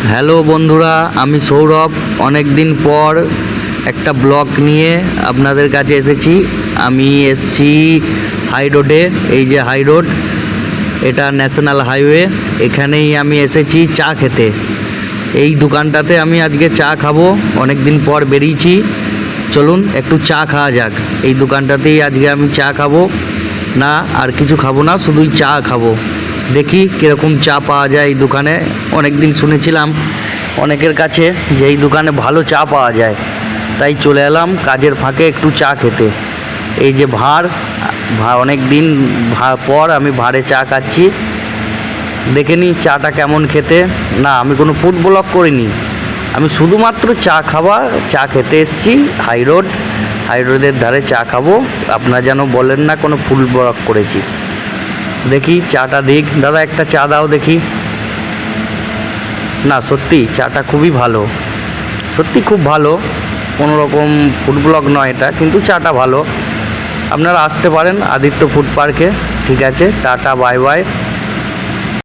Hello বন্ধুরা, আমি সৌরভ। অনেক দিন পর একটা ব্লগ নিয়ে আপনাদের কাছে এসেছি। আমি এসছি হাই রোডে। এই যে হাই রোড, এটা ন্যাশনাল হাইওয়ে। এখানেই আমি এসেছি চা খেতে। এই দোকানটাতে আমি আজকে চা খাবো। অনেক দিন পর বেরিয়েছি, চলুন একটু চা খাওয়া যাক। এই দোকানটাতেই আজকে আমি চা খাবো, না আর কিছু খাবো না, শুধুই চা খাবো। দেখি কীরকম চা পাওয়া যায় এই দোকানে। অনেক দিন শুনেছিলাম অনেকের কাছে যে এই দোকানে ভালো চা পাওয়া যায়, তাই চলে এলাম কাজের ফাঁকে একটু চা খেতে। এই যে অনেক দিন পর আমি ভাঁড়ে চা খাচ্ছি। দেখে নিই চাটা কেমন খেতে। না, আমি কোনো ফুড ব্লগ করিনি, আমি শুধুমাত্র চা খেতে এসেছি। হাই রোডের ধারে চা খাবো। আপনারা যেন বলেন না কোনো ফুড ব্লগ করেছি। দেখি চাটা দিক। দাদা একটা চা দাও দেখি। না সত্যি চাটা খুবই ভালো, সত্যি খুব ভালো। কোনো রকম ফুড ব্লগ নয় এটা, কিন্তু চাটা ভালো। আপনারা আসতে পারেন আদিত্য ফুড পার্কে। ঠিক আছে, টাটা, বাই বাই।